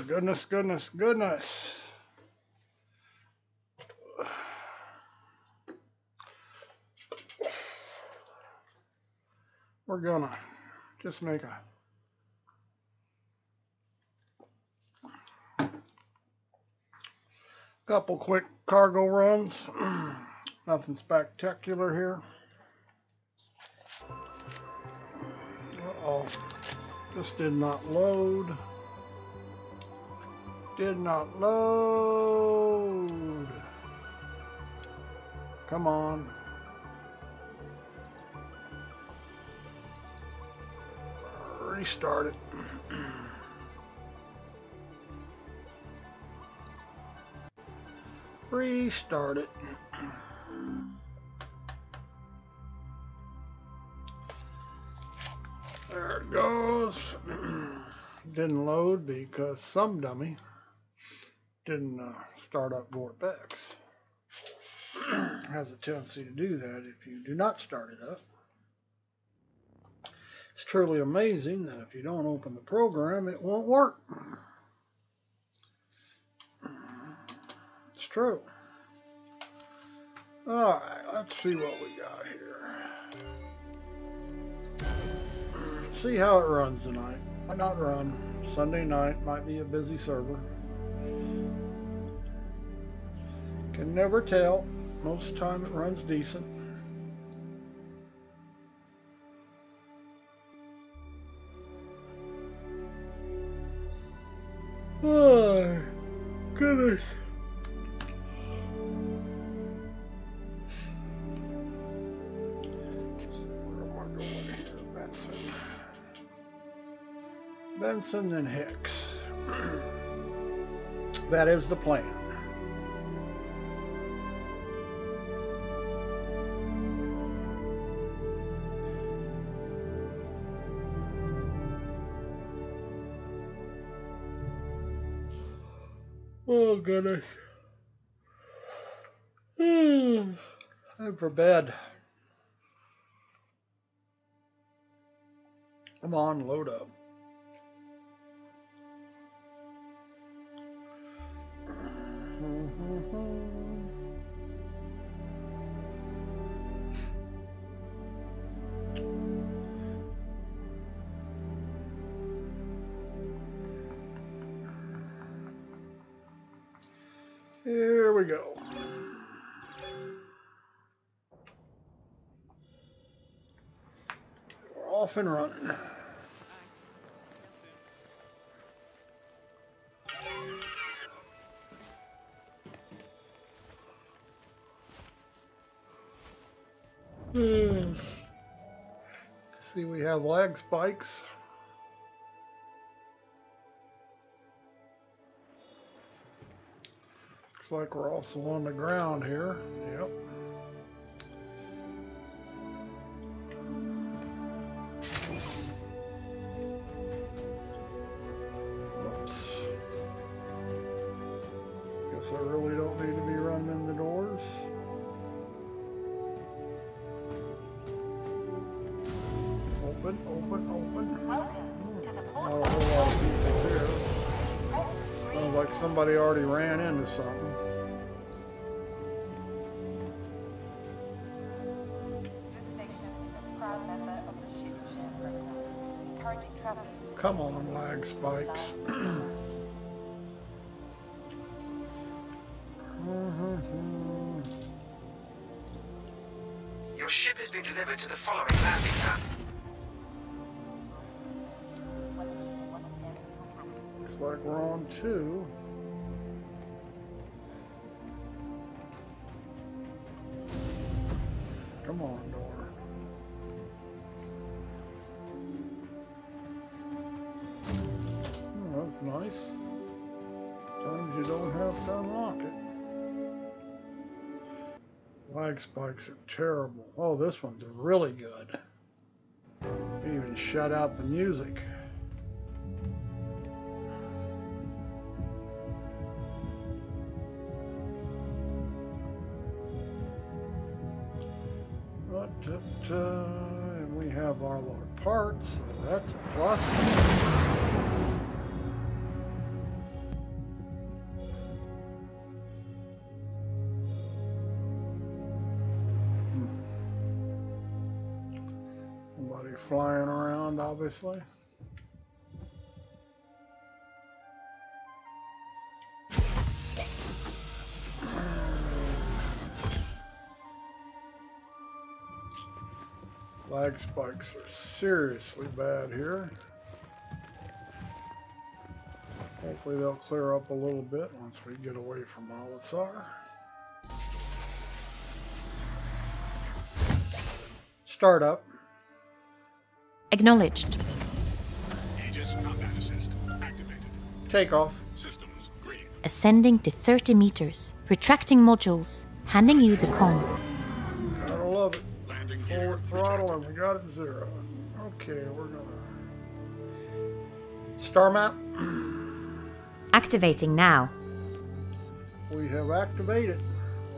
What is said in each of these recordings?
goodness, goodness, goodness. We're gonna just make a couple quick cargo runs. Nothing spectacular here. Uh-oh. This did not load. Did not load. Come on. Restart it. Restart it. There it goes. Didn't load because some dummy didn't start up VorpX. Has a tendency to do that if you do not start it up. It's truly amazing that if you don't open the program, it won't work. It's true. All right, let's see what we got here. See how it runs tonight. Might not run. Sunday night might be a busy server. Can never tell. Most of the time it runs decent. Oh, goodness. Where am I going here? Benson and Hicks. That is the plan. Oh, goodness. Time for bed. Come on, load up. Here we go. We're off and running. See, we have lag spikes. Looks like we're also on the ground here. Yep. Whoops. Guess I really don't need to be running the doors. Open, open, open. Not a whole lot of people here. Sounds like somebody already ran into something. Come on, lag spikes. Your ship has been delivered to the following landing pad. Looks like we're on 2. Come on, door. Oh, that's nice. Sometimes you don't have to unlock it. Lag spikes are terrible. Oh, this one's really good. You even shut out the music. And we have our load parts, so that's a plus. Nobody flying around, obviously. Lag spikes are seriously bad here. Hopefully they'll clear up a little bit once we get away from Alisar. Startup. Acknowledged. Aegis combat assist activated. Takeoff. Systems green. Ascending to 30 meters. Retracting modules. Handing you the comm. Gotta love it. Landing gear Forward throttle and we got it 0. Okay, we're gonna... Star map. Activating now. We have activated.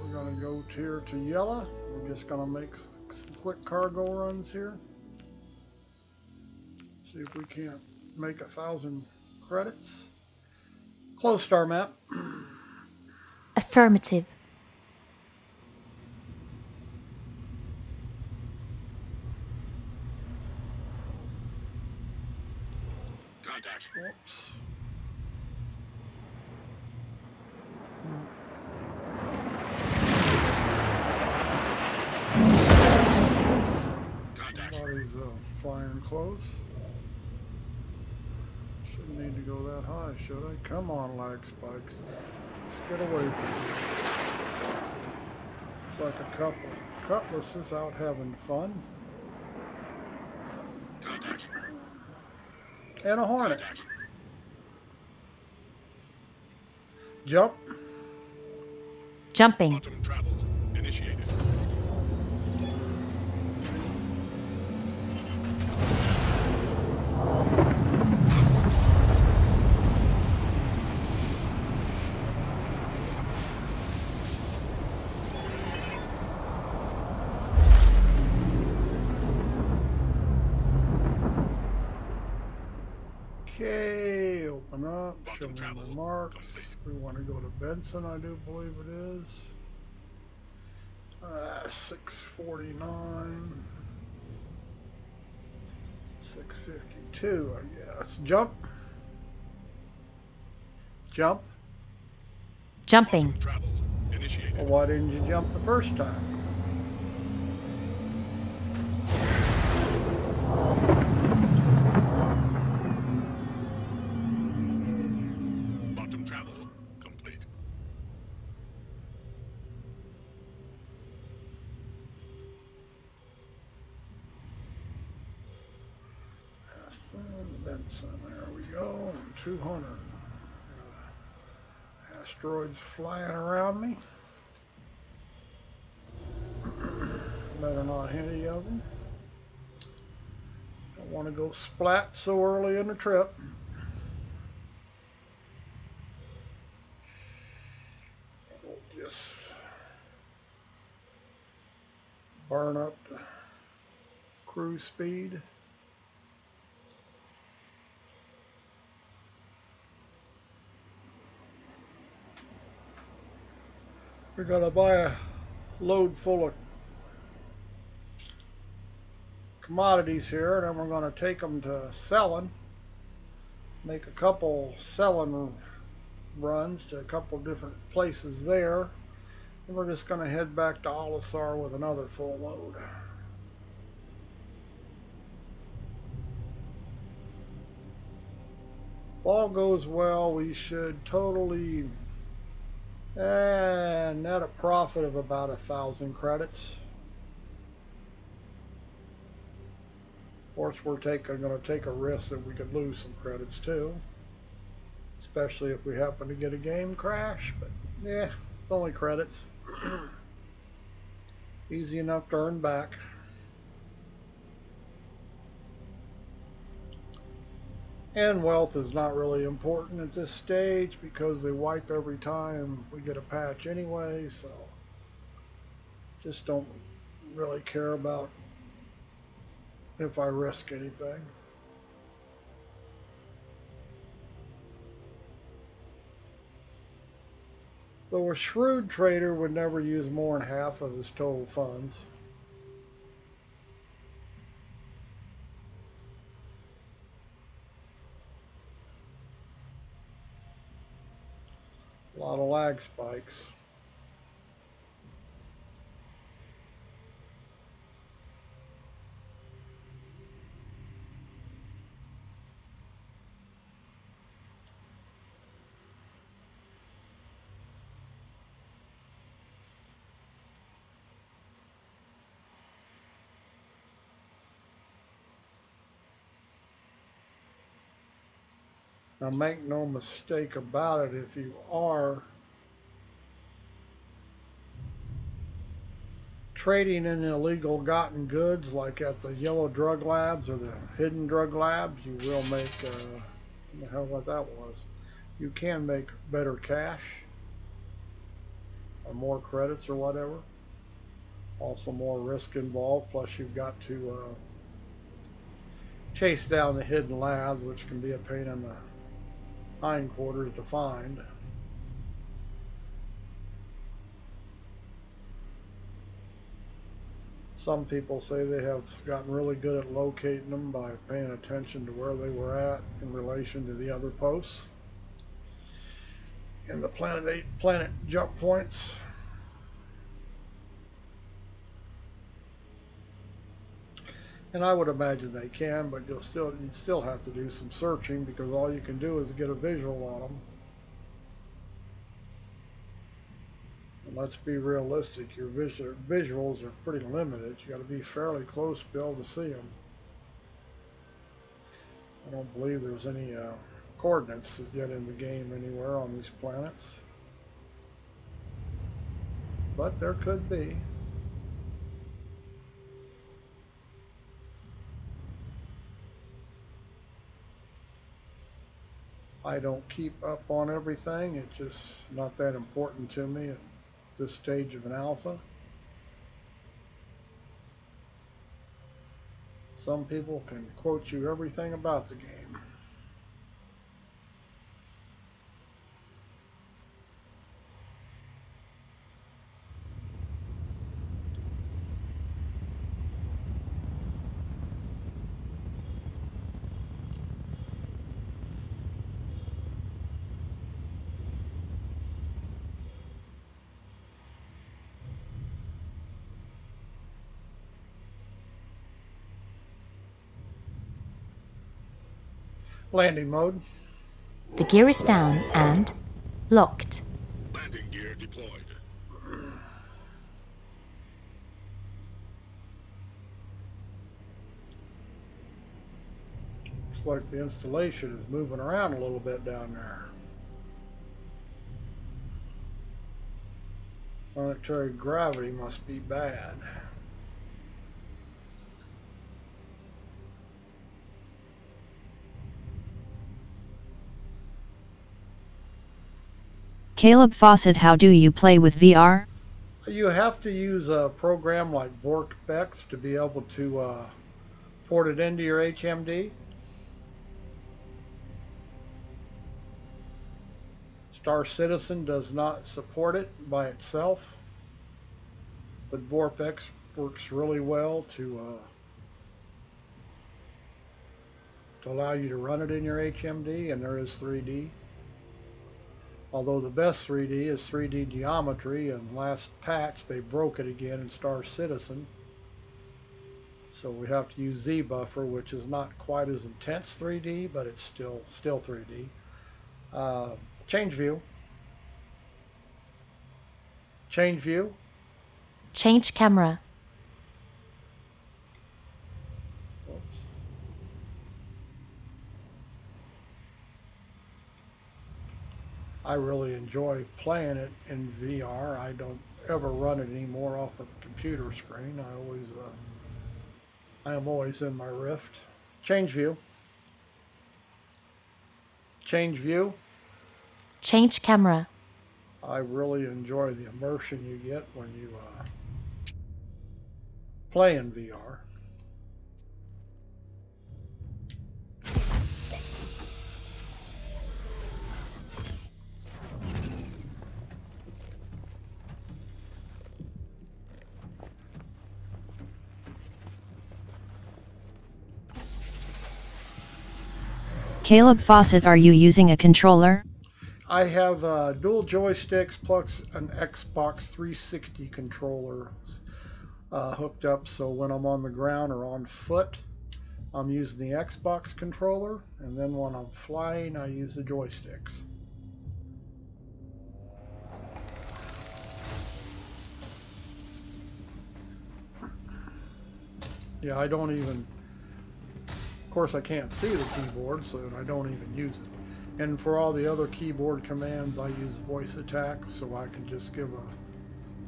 We're gonna go here to Yella. We're just gonna make some quick cargo runs here. See if we can't make 1,000 credits. Close star map. Affirmative. contact. Whoops. Contact. Somebody's flying close. Shouldn't need to go that high, should I? Come on, lag spikes. Let's get away from it. It's like a couple cutlasses out having fun. Contact. And a hornet. Contact. Jump. Jumping. Quantum travel initiated. Okay, open up, show Quantum me travel the marks. complete. We want to go to Benson, I do believe it is. 649. 652, I guess. Jump. Jump. Jumping. Quantum travel initiated. Well, why didn't you jump the first time? Quantum travel complete. Benson, there we go. 200. Asteroids flying around me. Better not hit any of them. Don't want to go splat so early in the trip. We'll just burn up the cruise speed. We're gonna buy a load full of commodities here, and then we're gonna take them to selling. Make a couple selling runs to a couple different places there. And we're just gonna head back to Alisar with another full load. If all goes well, we should totally net a profit of about 1,000 credits. Of course, we're going to take a risk that we could lose some credits too, especially if we happen to get a game crash. But yeah, it's only credits. Easy enough to earn back. And wealth is not really important at this stage because they wipe every time we get a patch anyway, so just don't really care about if I risk anything. Though a shrewd trader would never use more than half of his total funds. lot of lag spikes. Now make no mistake about it, if you are trading in illegal gotten goods like at the yellow drug labs or the hidden drug labs, you will make, what the hell what that was, you can make better cash or more credits or whatever. Also more risk involved, plus you've got to chase down the hidden labs, which can be a pain in the hindquarters to find. Some people say they have gotten really good at locating them by paying attention to where they were at in relation to the other posts and the planet jump points. And I would imagine they can, but you still have to do some searching, because all you can do is get a visual on them. And let's be realistic, your visuals are pretty limited. You got to be fairly close to be able to see them. I don't believe there's any coordinates yet in the game anywhere on these planets, but there could be. I don't keep up on everything. It's just not that important to me at this stage of an alpha. Some people can quote you everything about the game. Landing mode. The gear is down and locked. Landing gear deployed. Looks like the installation is moving around a little bit down there. Planetary gravity must be bad. Caleb Fawcett, how do you play with VR? You have to use a program like VorpX to be able to port it into your HMD. Star Citizen does not support it by itself, but VorpX works really well to allow you to run it in your HMD, and there is 3D. Although the best 3D is 3D geometry, and last patch they broke it again in Star Citizen. So we have to use Z-Buffer, which is not quite as intense 3D, but it's still 3D. Change view. Change view. Change camera. Oops. I really enjoy playing it in VR. I don't ever run it anymore off the computer screen. I am always in my Rift. Change view. Change view. Change camera. I really enjoy the immersion you get when you play in VR. Caleb Fawcett, are you using a controller? I have dual joysticks plus an Xbox 360 controller hooked up, so when I'm on the ground or on foot, I'm using the Xbox controller, and then when I'm flying, I use the joysticks. Yeah, I don't even, of course I can't see the keyboard, so I don't even use it. And for all the other keyboard commands, I use voice attack, so I can just give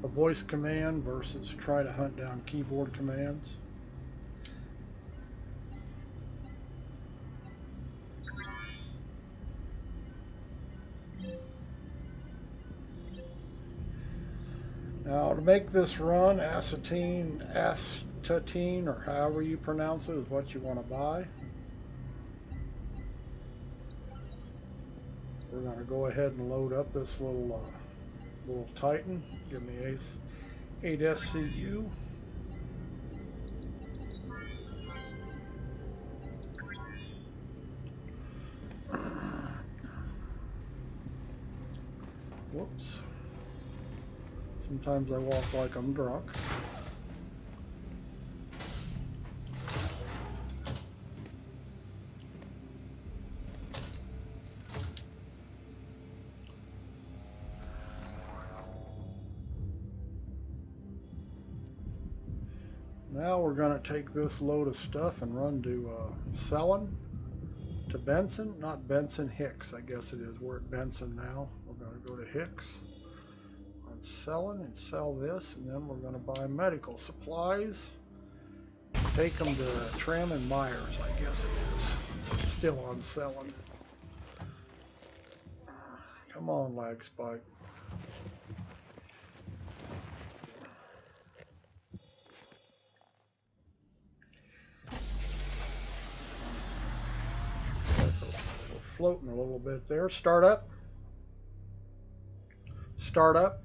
a voice command versus try to hunt down keyboard commands. Now to make this run, astatine, or however you pronounce it, is what you want to buy. We're going to go ahead and load up this little Titan. Give me 8 SCU. Whoops. Sometimes I walk like I'm drunk. Now we're going to take this load of stuff and run to Selin, to Benson, not Benson, Hicks, I guess it is. We're at Benson now. We're going to go to Hicks on Selin and sell this, and then we're going to buy medical supplies. Take them to Tram and Myers, I guess it is. Still on Selin. Come on, Lag Spike. Floating a little bit there. Start up. Start up.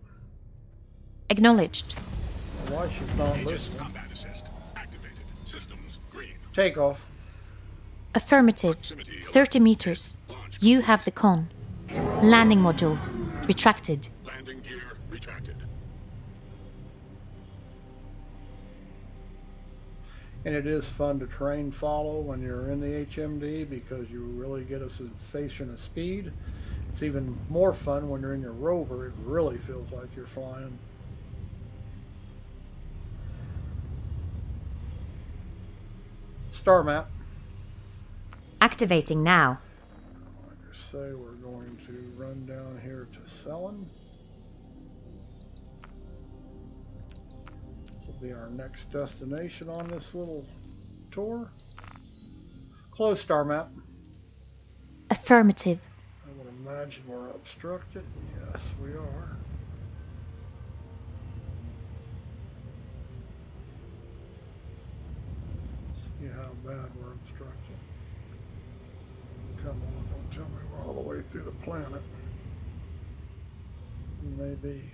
Acknowledged. Why she's not Aegis listening? combat assist activated. Systems green. Takeoff. Affirmative. 30 meters. You have the con. Landing modules. Retracted. Landing gear retracted. And it is fun to train follow when you're in the HMD because you really get a sensation of speed. It's even more fun when you're in your rover. It really feels like you're flying. Star map. Activating now. Like I say, we're going to run down here to Selin. This will be our next destination on this little tour. Close star map. Affirmative. I would imagine we're obstructed. Yes, we are. See how bad we're obstructed. Come on, don't tell me we're all the way through the planet. Maybe.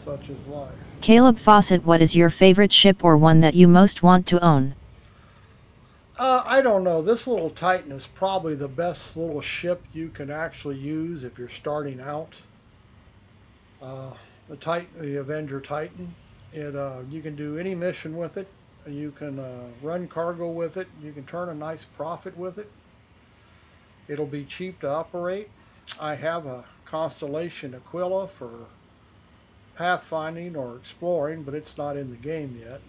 Such is life. Caleb Fawcett, what is your favorite ship or one that you most want to own? I don't know. This little Titan is probably the best little ship you can actually use if you're starting out. The Titan, the Avenger Titan, you can do any mission with it. You can run cargo with it. You can turn a nice profit with it. It'll be cheap to operate. I have a Constellation Aquila for pathfinding or exploring, but it's not in the game yet.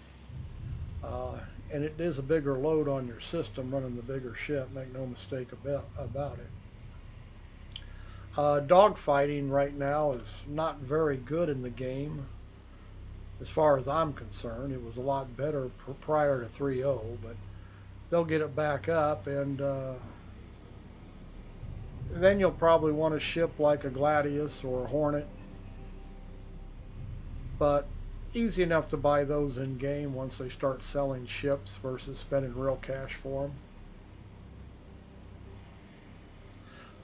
And it is a bigger load on your system running the bigger ship, make no mistake about it. Dogfighting right now is not very good in the game as far as I'm concerned. It was a lot better prior to 3.0, but they'll get it back up, and then you'll probably want a ship like a Gladius or a Hornet, but easy enough to buy those in game once they start selling ships versus spending real cash for them.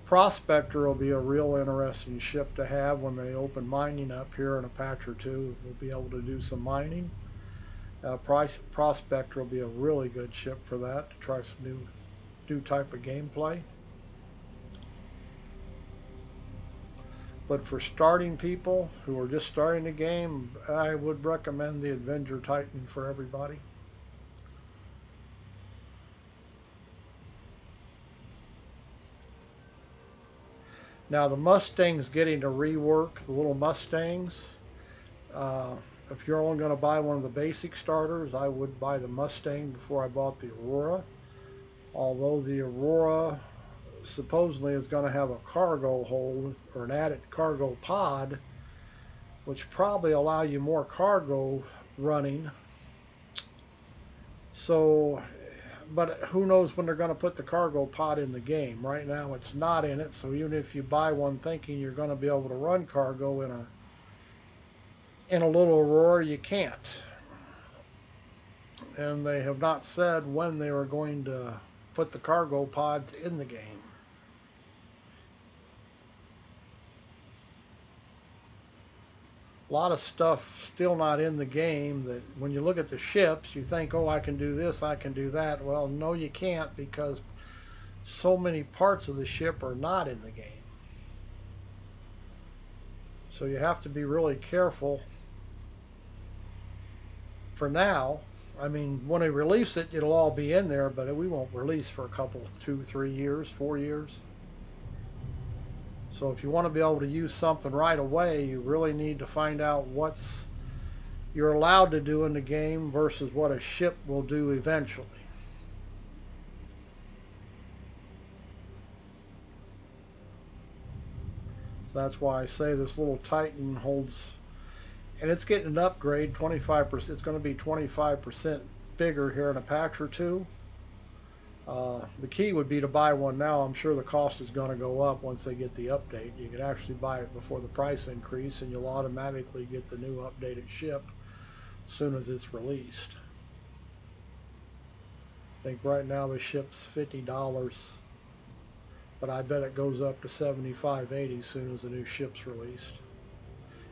Prospector will be a real interesting ship to have when they open mining up here in a patch or two. We'll be able to do some mining. Prospector will be a really good ship for that, to try some new type of gameplay. But for starting people who are just starting the game, I would recommend the Avenger Titan for everybody. Now the Mustang's getting a rework, the little Mustangs. If you're only going to buy one of the basic starters, I would buy the Mustang before I bought the Aurora. Although the Aurora supposedly is going to have a cargo hold or an added cargo pod, which probably allow you more cargo running. So, but who knows when they're going to put the cargo pod in the game. Right now it's not in it, so even if you buy one thinking you're going to be able to run cargo in a little Aurora, you can't. And they have not said when they are going to put the cargo pods in the game. A lot of stuff still not in the game that when you look at the ships, you think, oh, I can do this, I can do that. Well, no, you can't, because so many parts of the ship are not in the game. So you have to be really careful. For now, I mean, when they release it, it'll all be in there, but we won't release for a couple, 2, 3 years, 4 years. So if you want to be able to use something right away, you really need to find out what's you're allowed to do in the game versus what a ship will do eventually. So that's why I say this little Titan holds, and it's getting an upgrade, 25%. It's going to be 25% bigger here in a patch or two. The key would be to buy one now. I'm sure the cost is going to go up once they get the update. You can actually buy it before the price increase, and you'll automatically get the new updated ship as soon as it's released. I think right now the ship's $50, but I bet it goes up to $75, $80 as soon as the new ship's released.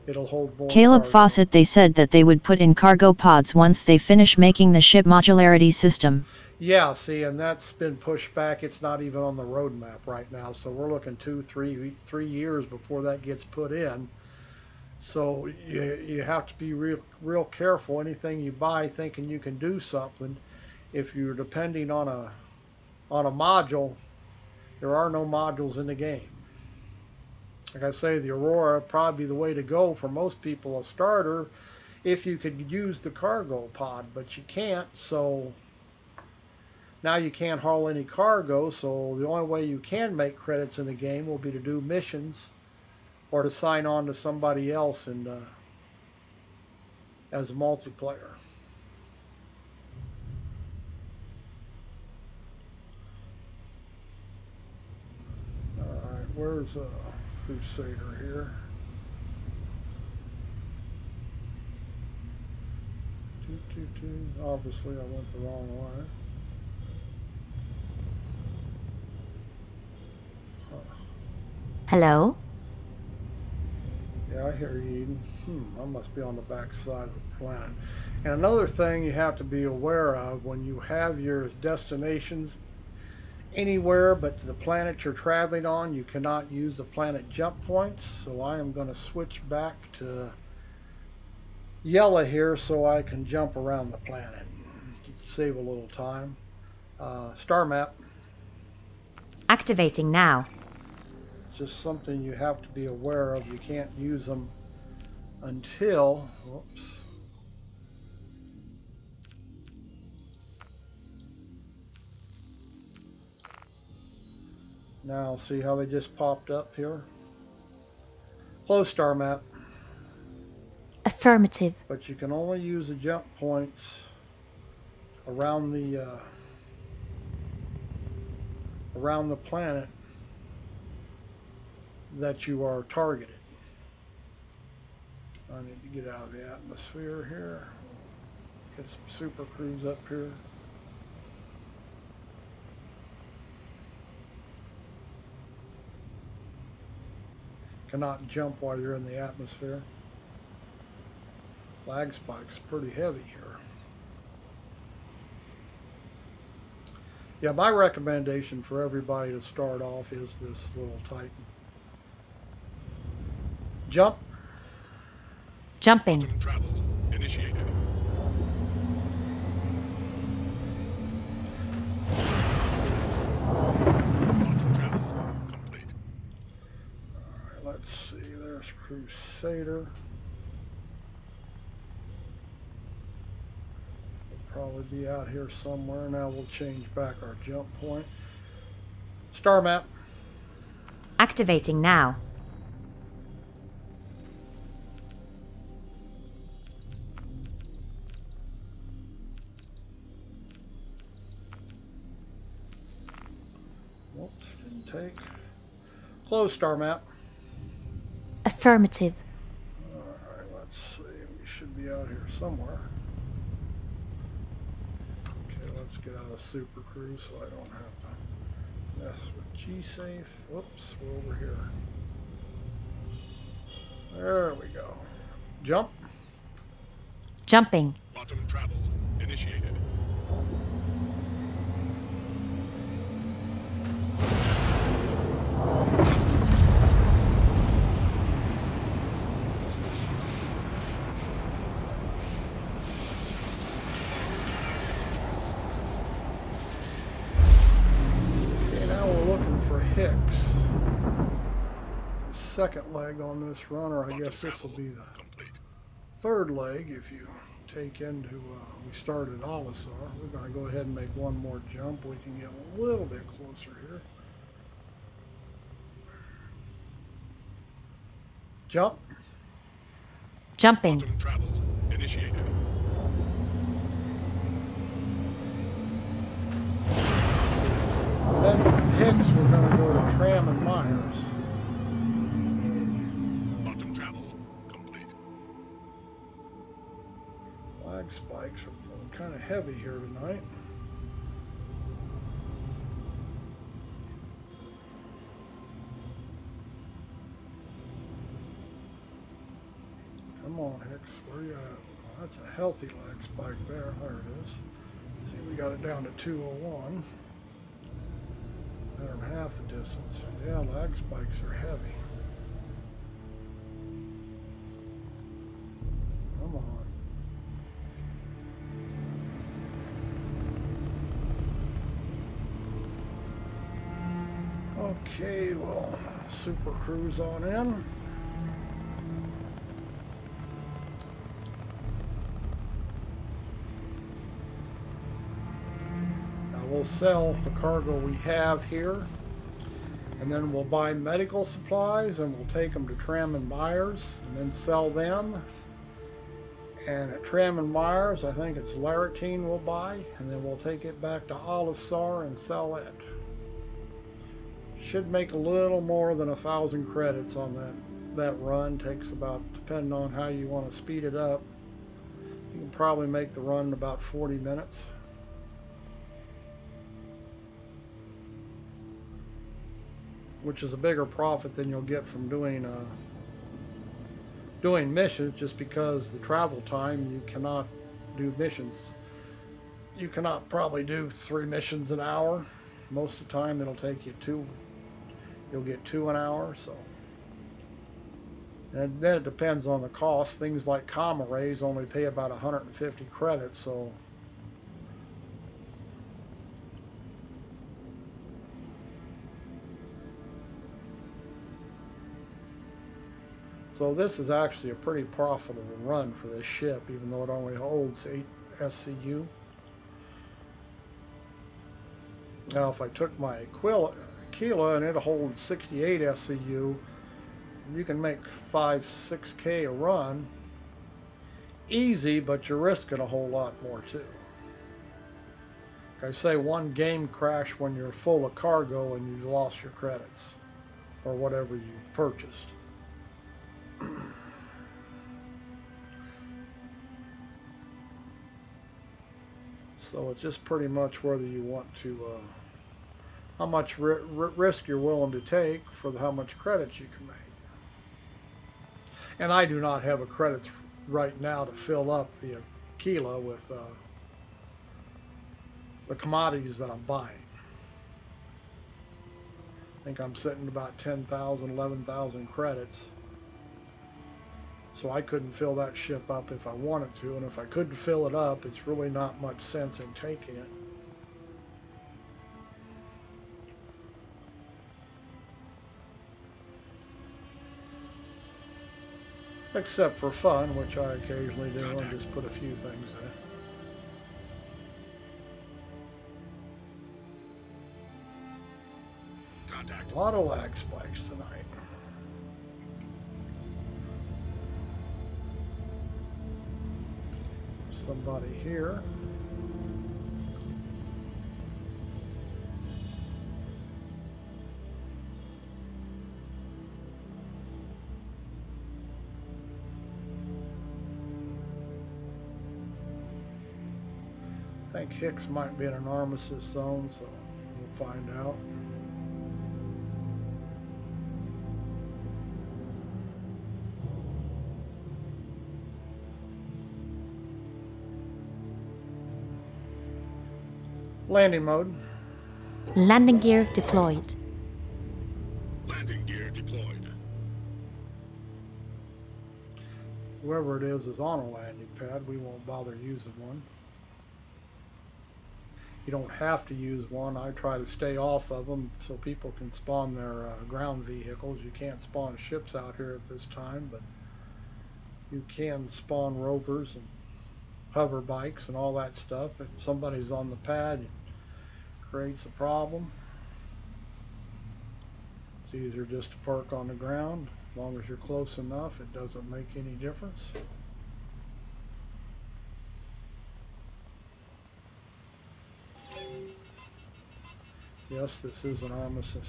It'll hold more Caleb cargo. Fawcett, they said that they would put in cargo pods once they finish making the ship modularity system. Yeah, see, and that's been pushed back. It's not even on the roadmap right now, so we're looking 2, 3 years before that gets put in. So you have to be real careful. Anything you buy thinking you can do something, if you're depending on a module, there are no modules in the game. Like I say, the Aurora would probably be the way to go for most people, a starter, if you could use the cargo pod, but you can't. So now you can't haul any cargo, so the only way you can make credits in the game will be to do missions or to sign on to somebody else and as a multiplayer. Alright, where's Crusader here? Obviously I went the wrong way. Hello? Yeah, I hear you, Eden. I must be on the back side of the planet. And another thing you have to be aware of when you have your destinations anywhere but to the planet you're traveling on, you cannot use the planet jump points. So I am going to switch back to yellow here so I can jump around the planet. Save a little time. Star map. Activating now. Just something you have to be aware of. You can't use them until, whoops. Now see how they just popped up here? Close star map. Affirmative. But you can only use the jump points around the planet that you are targeted. I need to get out of the atmosphere here. Get some super cruise up here. Cannot jump while you're in the atmosphere. Lag spike's pretty heavy here. Yeah, my recommendation for everybody to start off is this little Titan. Jump. Jumping. Quantum travel initiated. Quantum travel complete. Alright, let's see. There's Crusader. Probably be out here somewhere. Now we'll change back our jump point. Star map. Activating now. Whoops, didn't take. Close star map. Affirmative. Alright, let's see. We should be out here somewhere. Let's get out of Super Cruise so I don't have to mess with G-Safe. Whoops, we're over here. There we go. Jump. Jumping. Quantum travel initiated. Hicks. The second leg on this run, or I guess this will be the third leg if you take into, we started Olisar. We're going to go ahead and make one more jump. We can get a little bit closer here. Jump. Jumping. Quantum travel initiated. Then Hicks, we're going to go to Tram and Myers. Quantum travel complete. Flag spikes are kind of heavy here tonight. Come on, Hicks, where you at? Oh, that's a healthy lag spike there. There it is. See, we got it down to 201. Better than half the distance. Yeah, lag spikes are heavy. Come on. Okay, well, super cruise on in. We'll sell the cargo we have here, and then we'll buy medical supplies and we'll take them to Tram and Myers and then sell them. And at Tram and Myers, I think it's Laratine we'll buy, and then we'll take it back to Olisar and sell it. Should make a little more than 1,000 credits on that run. Takes about, depending on how you want to speed it up, you can probably make the run in about 40 minutes. Which is a bigger profit than you'll get from doing missions, just because the travel time, you cannot do missions. You cannot probably do 3 missions an hour. Most of the time it'll take you 2. You'll get 2 an hour, so. And then it depends on the cost. Things like comma rays only pay about 150 credits, so. So this is actually a pretty profitable run for this ship, even though it only holds 8 SCU. Now if I took my Aquila and it holds 68 SCU, you can make 5-6K a run. Easy, but you're risking a whole lot more too. Like I say, one game crash when you're full of cargo and you lost your credits, or whatever you purchased. So it's just pretty much whether you want to, how much risk you're willing to take for how much credits you can make. And I do not have a credits right now to fill up the Aquila with the commodities that I'm buying. I think I'm sitting about 10,000, 11,000 credits. So I couldn't fill that ship up if I wanted to, and if I couldn't fill it up, it's really not much sense in taking it. Except for fun, which I occasionally do, and just put a few things in it. Contact. A lot of lag spikes tonight. Somebody here. I think Hicks might be in an armistice zone, so we'll find out. Landing mode. Landing gear deployed. Landing gear deployed. Whoever it is on a landing pad. We won't bother using one. You don't have to use one. I try to stay off of them so people can spawn their ground vehicles. You can't spawn ships out here at this time, but you can spawn rovers and hover bikes and all that stuff. If somebody's on the pad, it creates a problem. It's easier just to park on the ground. As long as you're close enough, it doesn't make any difference. Yes, this is an armistice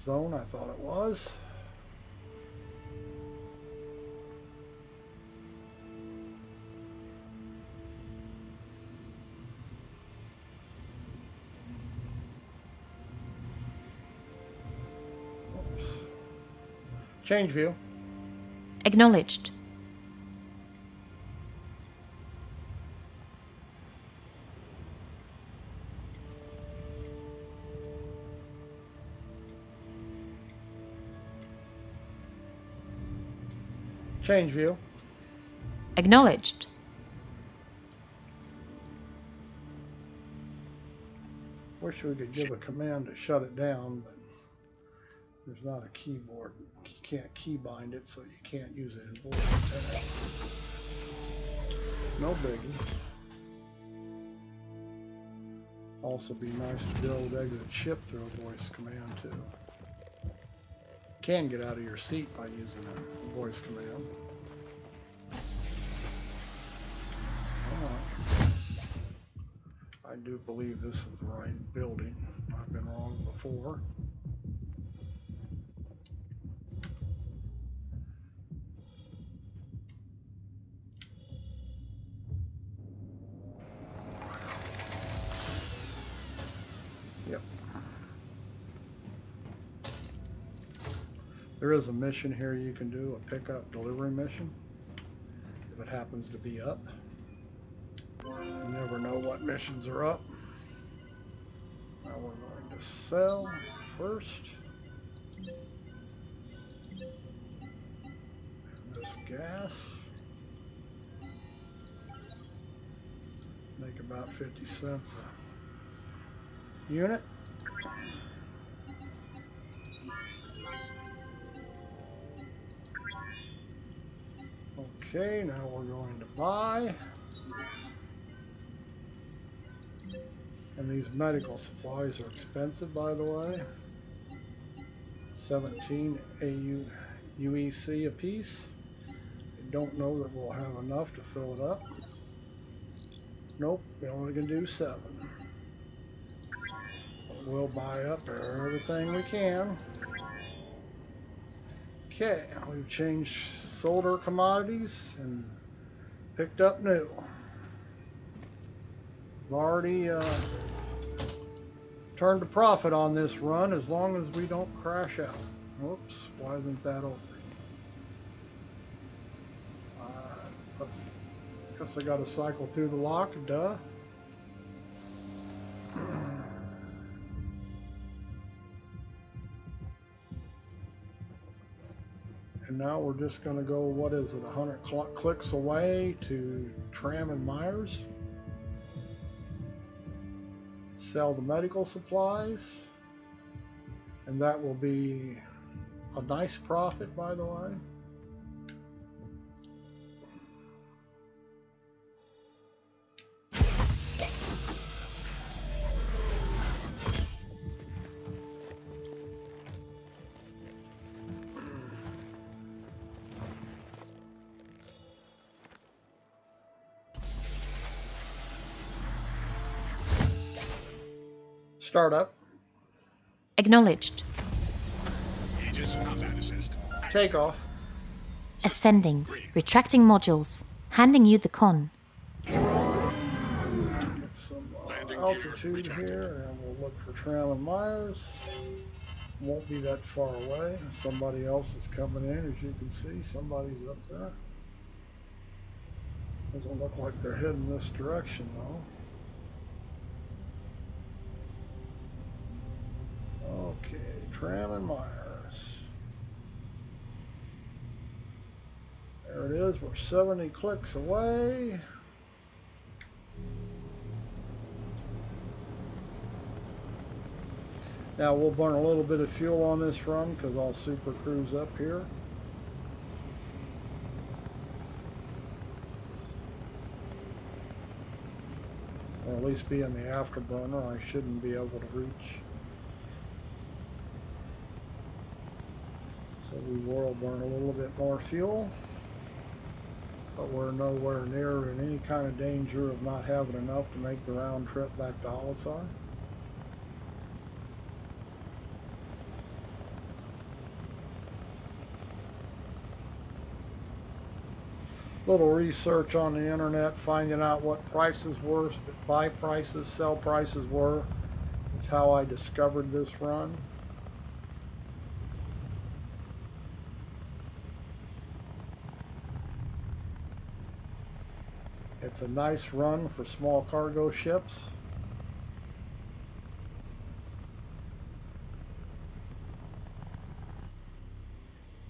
zone. I thought it was. Oops. Change view. Acknowledged. Change view. Acknowledged. Wish we could give a command to shut it down, but there's not a keyboard. You can't keybind it, so you can't use it in VorpX. No biggie. Also be nice to be able to exit ship through a voice command too. Can get out of your seat by using a voice command. I do believe this is the right building. I've been wrong before. Yep. There is a mission here you can do, a pickup delivery mission, if it happens to be up. You never know what missions are up. Now we're going to sell first. This gas. Make about 50 cents a unit. Okay, now we're going to buy. And these medical supplies are expensive, by the way. 17 UEC a piece. I don't know that we'll have enough to fill it up. Nope, we only can do 7. But we'll buy up everything we can. Okay, we've changed, sold our commodities and picked up new. We've already turned a profit on this run as long as we don't crash out. Whoops, why isn't that open? Guess I got to cycle through the lock, duh. And now we're just going to go, what is it, 100 clicks away to Tram and Myers. Sell the medical supplies. And that will be a nice profit, by the way. Startup. Acknowledged. Aegis combat assist. Takeoff. Ascending. Retracting modules. Handing you the con. Get some altitude here, and we'll look for Tram and Myers. Won't be that far away. Somebody else is coming in, as you can see. Somebody's up there. Doesn't look like they're heading this direction, though. Okay, Tram and Myers. There it is. We're 70 clicks away. Now we'll burn a little bit of fuel on this run because I'll super cruise up here. Or at least be in the afterburner. I shouldn't be able to reach. So we will burn a little bit more fuel, but we're nowhere near in any kind of danger of not having enough to make the round trip back to Holosar. Little research on the internet, finding out what prices were, buy prices, sell prices were. That's how I discovered this run. It's a nice run for small cargo ships.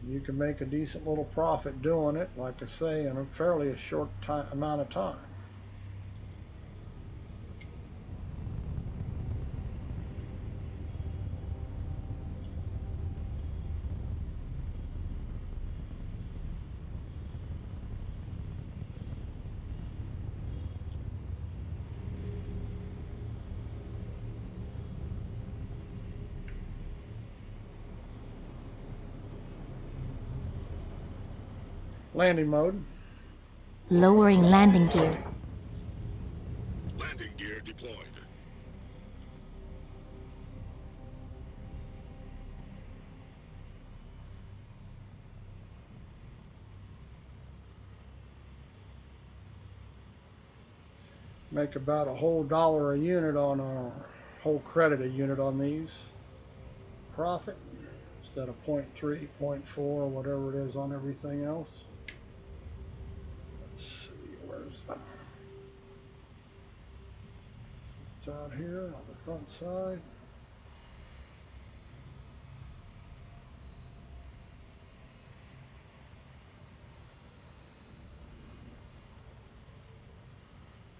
You can make a decent little profit doing it, like I say, in a fairly short amount of time. Landing mode. Lowering landing gear. Landing gear deployed. Make about a whole $1 a unit on a whole credit a unit on these. Profit instead of 0.3, 0.4, whatever it is on everything else. Let's see, where's that? It's out here on the front side.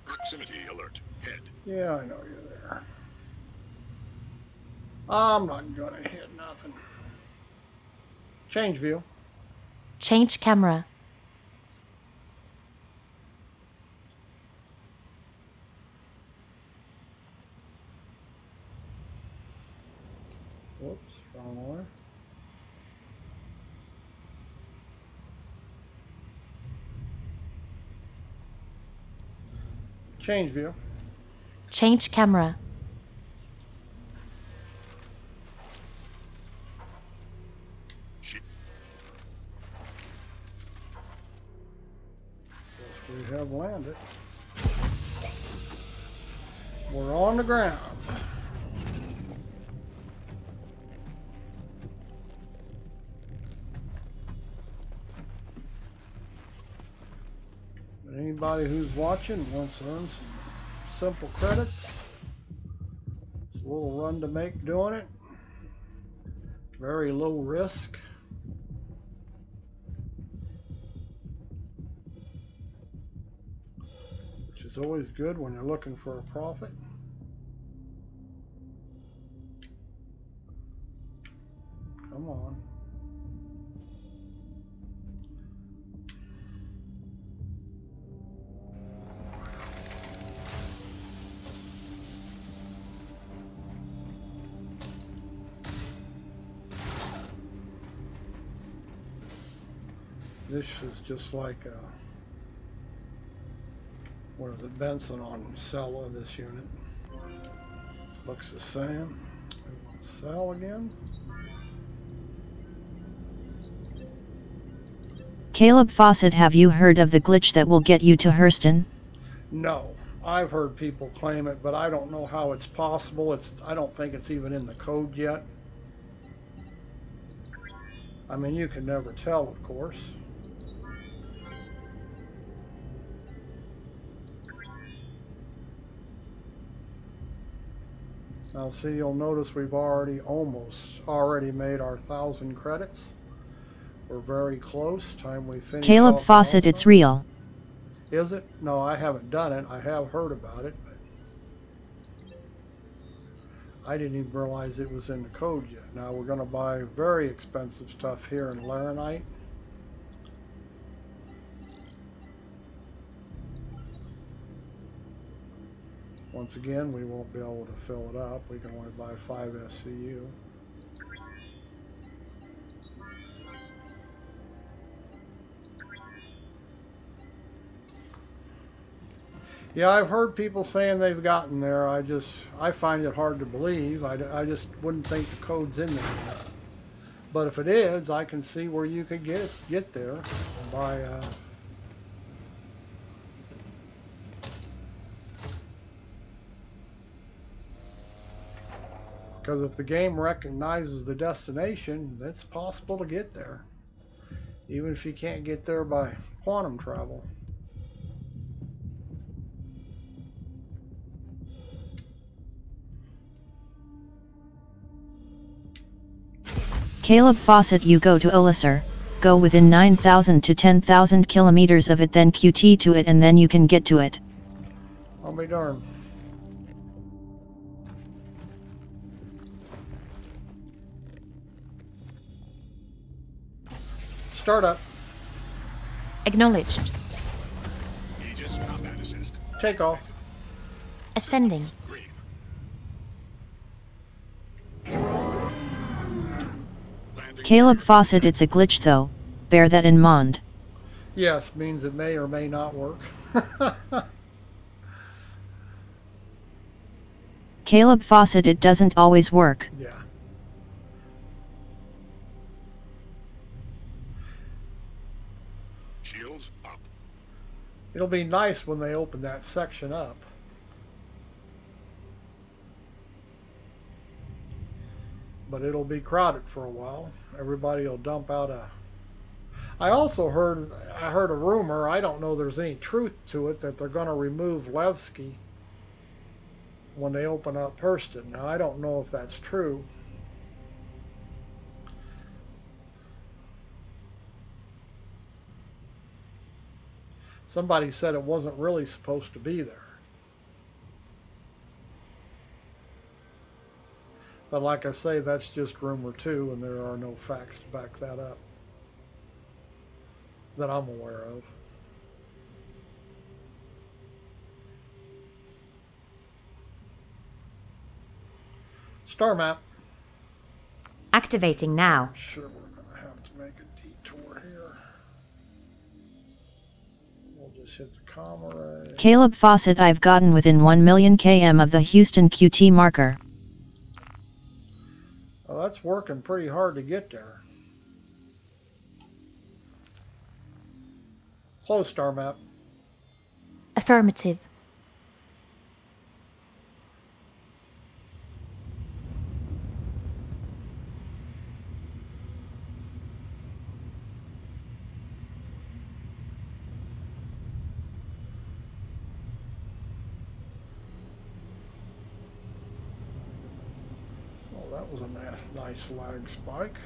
Proximity alert. Head. Yeah, I know you're there. I'm not gonna hit nothing. Change view. Change camera. Whoops, wrong one. Change view. Change camera. Guess we have landed. We're on the ground. Anybody who's watching wants to earn some simple credits. It's a little run to make doing it. Very low risk. is always good when you're looking for a profit. Come on. This is just like what is it, Benson on sell of this unit. Looks the same. Sell again. Caleb Fawcett, have you heard of the glitch that will get you to Hurston? No, I've heard people claim it, but I don't know how it's possible. I don't think it's even in the code yet. I mean, you can never tell, of course. Now see, you'll notice we've already made our 1,000 credits. We're very close. Time we finish. Caleb Fawcett, it's real. Is it? No, I haven't done it. I have heard about it, but I didn't even realize it was in the code yet. Now we're going to buy very expensive stuff here in Laranite. Once again, we won't be able to fill it up. We can only buy 5 SCU. Yeah, I've heard people saying they've gotten there. I find it hard to believe. I just wouldn't think the code's in there yet. But if it is, I can see where you could get there by because if the game recognizes the destination, it's possible to get there, even if you can't get there by quantum travel. Caleb Fawcett, you go to Olisar, go within 9,000 to 10,000 kilometers of it, then QT to it, and then you can get to it. I'll be darned. Startup. Acknowledged. Aegis combat assist. Take off. Ascending. Green. Landing Caleb gear Fawcett, it's a glitch though, bear that in mind. Yes, means it may or may not work. Caleb Fawcett, it doesn't always work. Yeah. shields up. It'll be nice when they open that section up. But it'll be crowded for a while. Everybody will dump out a... I heard a rumor, I don't know there's any truth to it, that they're going to remove Levski when they open up Hurston. Now, I don't know if that's true. Somebody said it wasn't really supposed to be there. But like I say, that's just rumor too, and there are no facts to back that up that I'm aware of. Star map. Activating now. Sure, we're going to have to make a detour here. We'll just hit the comm array. Caleb Fawcett, I've gotten within 1 million km of the Houston QT marker. Well, that's working pretty hard to get there. Close star map. Affirmative. Well, that was a nice lag spike.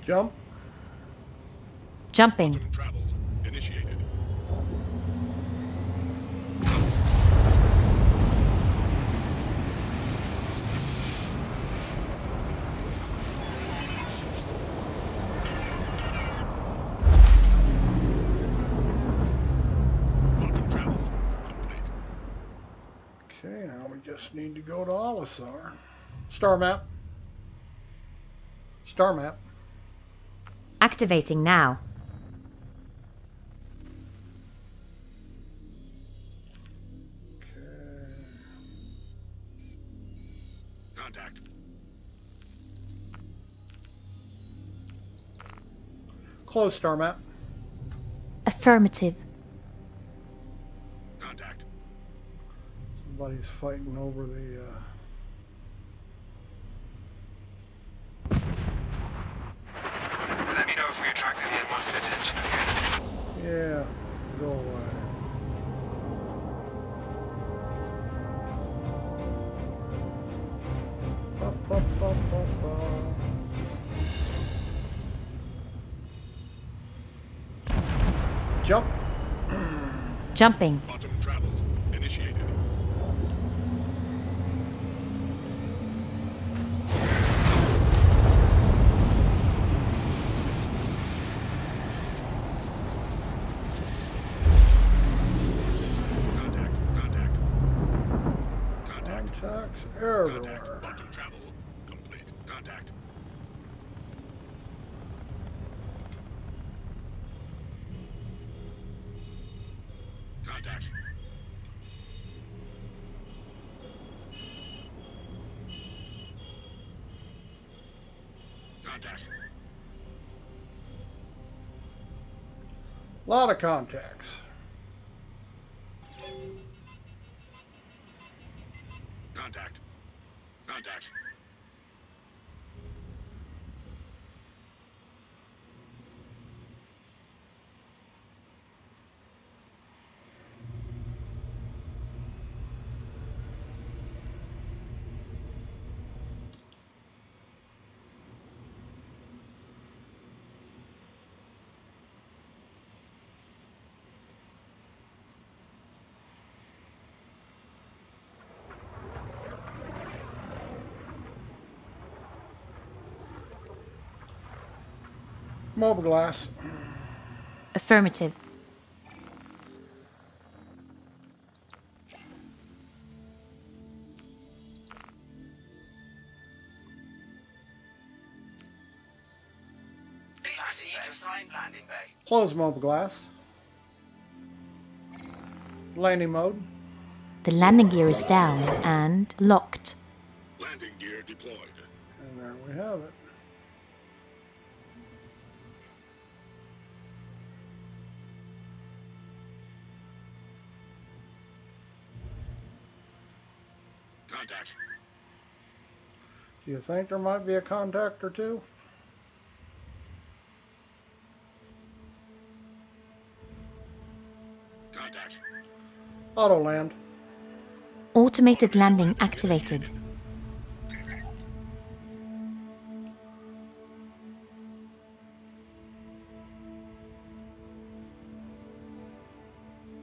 Jump. Jumping. Quantum travel initiated. Quantum travel complete. Okay, now we just need to go to Olisar. Star map. Star map. Activating now. Okay. Contact. Close star map. Affirmative. Contact. Somebody's fighting over the. Let me know if we attract any unwanted attention, okay? Yeah, go away. Ba, ba, ba, ba, ba. Jump. Jumping. Quantum travel initiated. Contact. Contact. Contact. Contacts Contact. everywhere. Quantum travel complete. Contact. Contact. Contact. A lot of contacts. Contact. Contact. Mobile glass. Affirmative. Please proceed to assigned landing bay. Close mobile glass. Landing mode. The landing gear is down and locked. Landing gear deployed. And there we have it. Contact. Do you think there might be a contact or two? Contact. Auto land. Automated landing activated.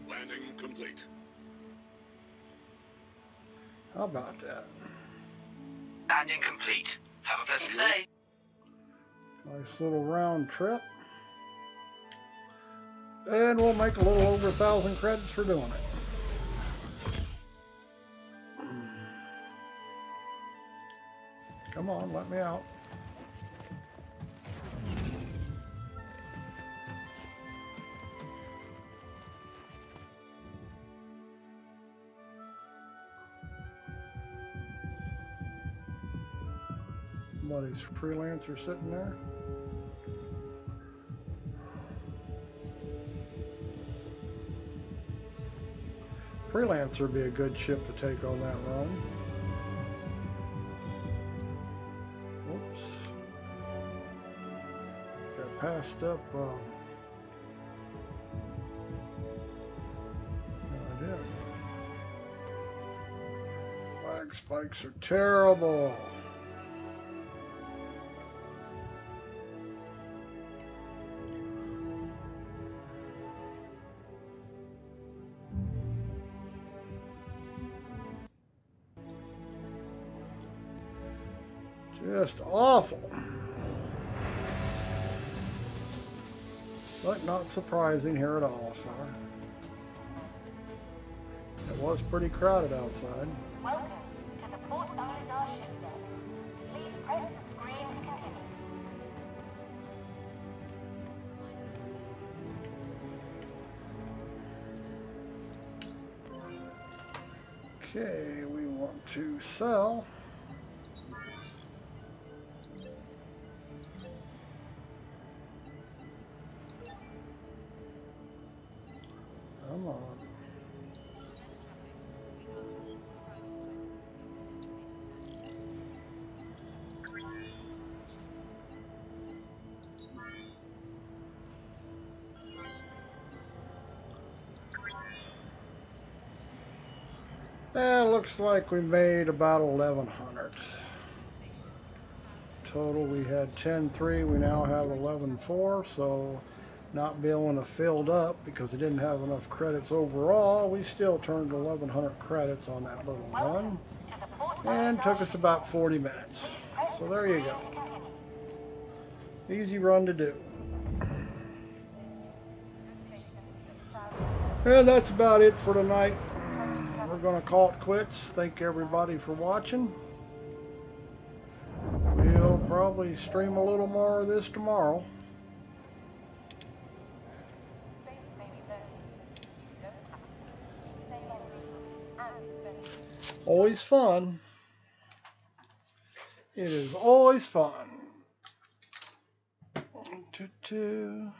Landing complete. How about that? Landing complete. Have a pleasant stay. Nice little round trip. And we'll make a little over 1,000 credits for doing it. Come on, let me out. Somebody's freelancer sitting there. Freelancer would be a good ship to take on that run. Whoops. Got passed up. No, I did. Flag spikes are terrible. Just awful. But not surprising here at all, sir. It was pretty crowded outside. Welcome to the Port Alizar ship deck. Please press the screen to continue. Okay, we want to sell. Come on. And it looks like we made about 1,100. Total we had 10.3, we now have 11.4, so not being filled up because it didn't have enough credits overall, we still turned 1,100 credits on that little run. And took us about 40 minutes. So there you go. Easy run to do. And that's about it for tonight. We're going to call it quits. Thank everybody for watching. We'll probably stream a little more of this tomorrow. Always fun. It is always fun. 1, 2, 2.